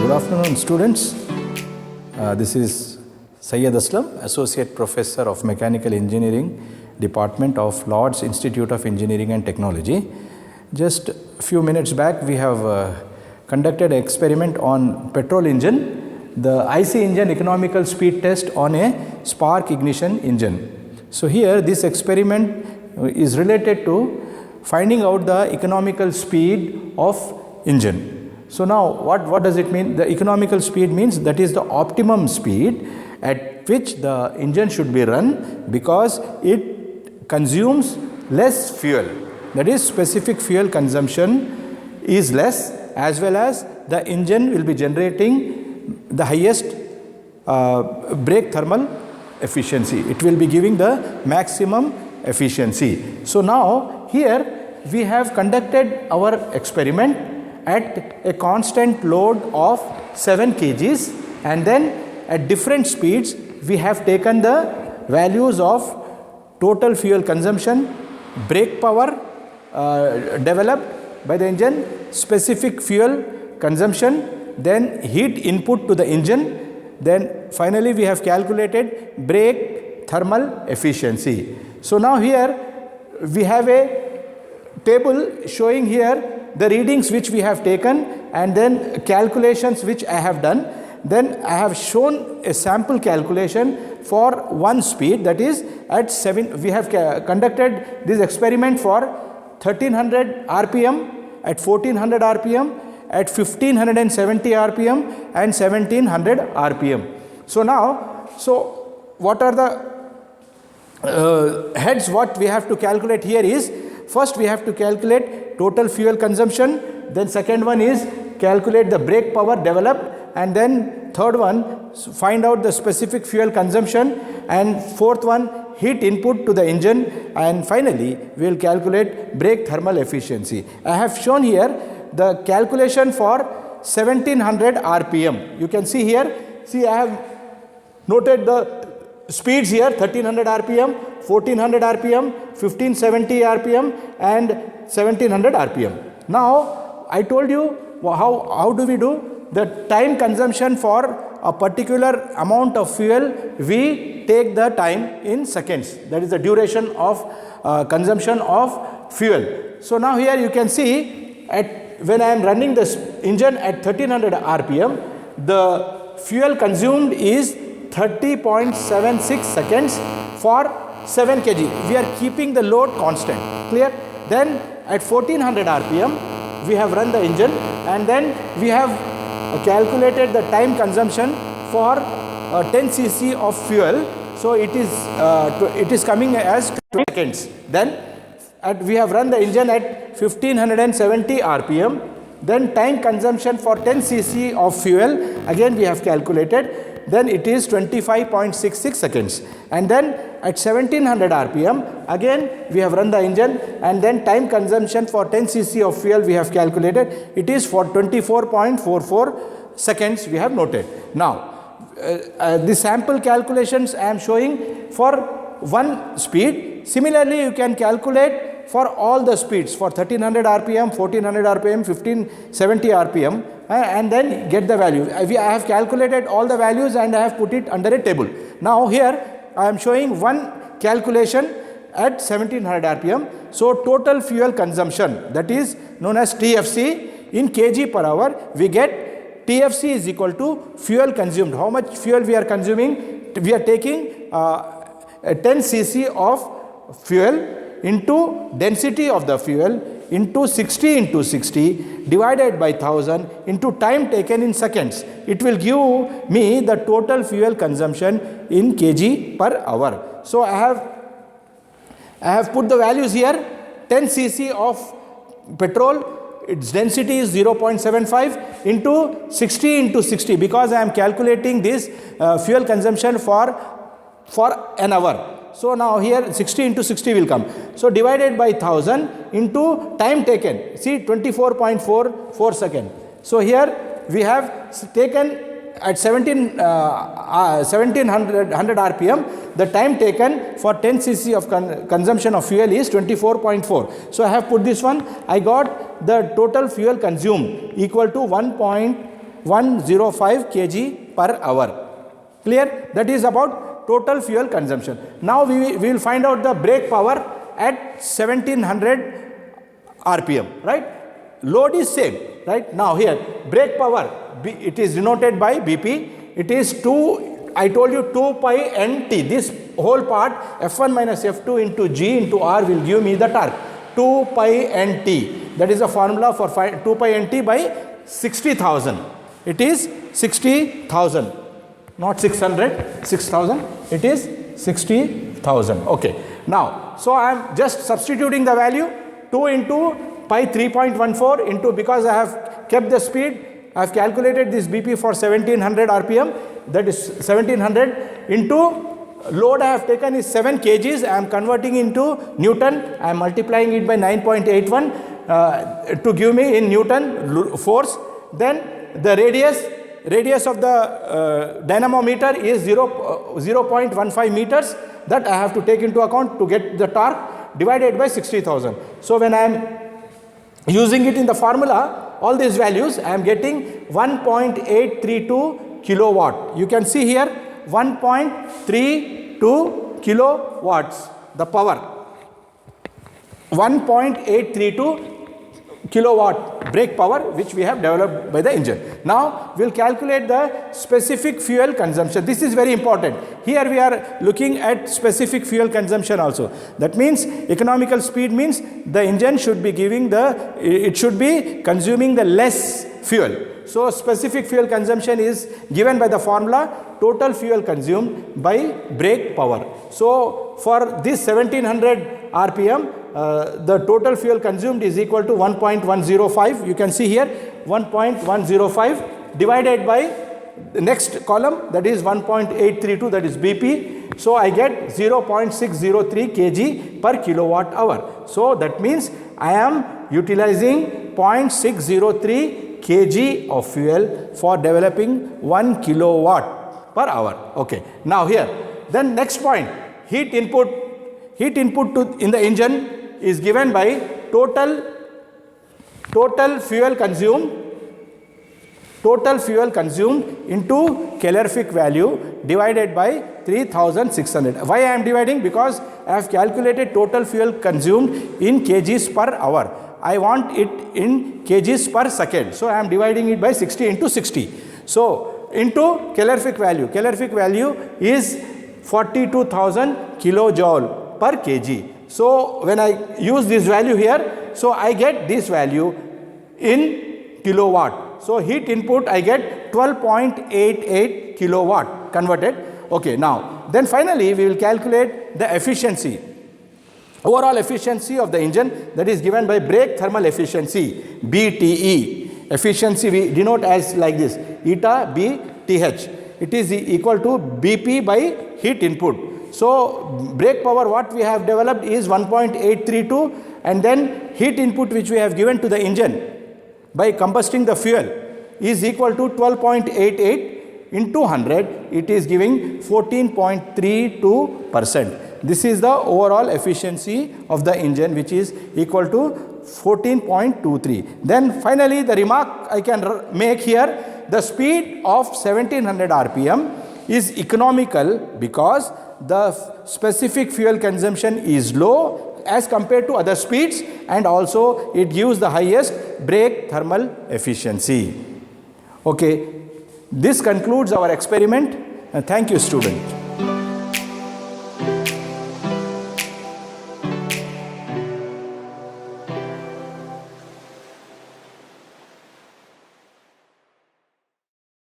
Good afternoon, students. This is Syed Aslam, Associate Professor of Mechanical Engineering, Department of Lord's Institute of Engineering and Technology. Just a few minutes back, we have conducted an experiment on petrol engine, the IC engine economical speed test on a spark ignition engine. So here, this experiment is related to finding out the economical speed of engine. So now what does it mean? The economical speed means that is the optimum speed at which the engine should be run because it consumes less fuel. That is, specific fuel consumption is less, as well as the engine will be generating the highest brake thermal efficiency. It will be giving the maximum efficiency. So now here we have conducted our experiment at a constant load of 7 kgs, and then at different speeds we have taken the values of total fuel consumption, brake power developed by the engine, specific fuel consumption, then heat input to the engine, then finally we have calculated brake thermal efficiency. So now here we have a table showing here the readings which we have taken and then calculations which I have done. Then I have shown a sample calculation for one speed, that is at 7. We have conducted this experiment for 1300 RPM, at 1400 RPM, at 1570 RPM and 1700 RPM. So now, what are the heads what we have to calculate here is, first we have to calculate total fuel consumption, then second one is calculate the brake power developed, and then third one find out the specific fuel consumption, and fourth one heat input to the engine, and finally we will calculate brake thermal efficiency. I have shown here the calculation for 1700 RPM. You can see here, I have noted the speeds here: 1300 RPM, 1400 RPM, 1570 RPM and 1700 RPM. Now I told you how do we do the time consumption for a particular amount of fuel. We take the time in seconds, that is the duration of consumption of fuel. So now here you can see, when I am running this engine at 1300 RPM, the fuel consumed is 30.76 seconds for 7 kg. We are keeping the load constant. Clear? Then at 1400 RPM, we have run the engine, and then we have calculated the time consumption for 10 cc of fuel. So it is coming as 20 seconds. Then we have run the engine at 1570 RPM. Then time consumption for 10 cc of fuel, again we have calculated. Then it is 25.66 seconds. And then at 1700 RPM, again we have run the engine, and then time consumption for 10 cc of fuel we have calculated. It is for 24.44 seconds we have noted. Now, the sample calculations I am showing for one speed. Similarly, you can calculate for all the speeds for 1300 RPM, 1400 RPM, 1570 RPM. And then get the value. I have calculated all the values and I have put it under a table. Now here I am showing one calculation at 1700 RPM. So total fuel consumption, that is known as TFC, in kg per hour, we get TFC is equal to fuel consumed. How much fuel we are consuming? We are taking 10 cc of fuel into density of the fuel into 60 into 60 divided by 1000 into time taken in seconds. It will give me the total fuel consumption in kg per hour. So I have put the values here. 10 cc of petrol, its density is 0.75 into 60 into 60, because I am calculating this fuel consumption for an hour. So now here 60 into 60 will come. So divided by 1000 into time taken. See, 24.44 seconds. So here we have taken at 1700 RPM, the time taken for 10 cc of consumption of fuel is 24.4. So I have put this one. I got the total fuel consumed equal to 1.4 0.105 kg per hour. Clear? That is about total fuel consumption. Now we will find out the brake power at 1700 RPM, right? Load is same, right? Now here, brake power, it is denoted by BP. It is 2, I told you 2 pi nt. This whole part, F1 minus F2 into G into R will give me the torque. 2 pi nt. That is the formula for 2 pi nt by 60,000. It is 60,000. Not 600, 6,000. It is 60,000. Okay. Now, so I am just substituting the value 2 into pi 3.14 into, because I have kept the speed, I have calculated this BP for 1700 RPM, that is 1700 into load I have taken is 7 kgs, I am converting into Newton, I am multiplying it by 9.81 to give me in Newton force. Then the radius of the dynamometer is 0.15 meters, that I have to take into account to get the torque, divided by 60,000. So when I am using it in the formula, all these values, I am getting 1.832 kilowatt. You can see here 1.32 kilowatts, the power. 1.832 kilowatt brake power which we have developed by the engine. Now we will calculate the specific fuel consumption. This is very important. Here we are looking at specific fuel consumption also. That means economical speed means the engine should be it should be consuming the less fuel. So specific fuel consumption is given by the formula total fuel consumed by brake power. So for this 1700 RPM, the total fuel consumed is equal to 1.105. You can see here 1.105 divided by the next column, that is 1.832, that is BP. So I get 0.603 kg per kilowatt hour. So that means I am utilizing 0.603 kg of fuel for developing 1 kilowatt per hour. Okay. Now here, then next point, heat input in the engine is given by total fuel consumed into calorific value divided by 3600. Why I am dividing? Because I have calculated total fuel consumed in kgs per hour. I want it in kgs per second. So I am dividing it by 60 into 60. So into calorific value is 42,000 kilojoule per kg. So when I use this value here, so I get this value in kilowatt. So heat input I get 12.88 kilowatt converted. Okay, now then finally we will calculate the efficiency, overall efficiency of the engine, that is given by brake thermal efficiency, BTE. Efficiency we denote as like this, eta B TH. It is equal to BP by heat input. So brake power what we have developed is 1.832, and then heat input which we have given to the engine by combusting the fuel is equal to 12.88 into 100, it is giving 14.32%. This is the overall efficiency of the engine, which is equal to 14.23. Then finally the remark I can make here, the speed of 1700 RPM is economical because the specific fuel consumption is low as compared to other speeds, and also it gives the highest brake thermal efficiency. Okay, this concludes our experiment. Thank you, student.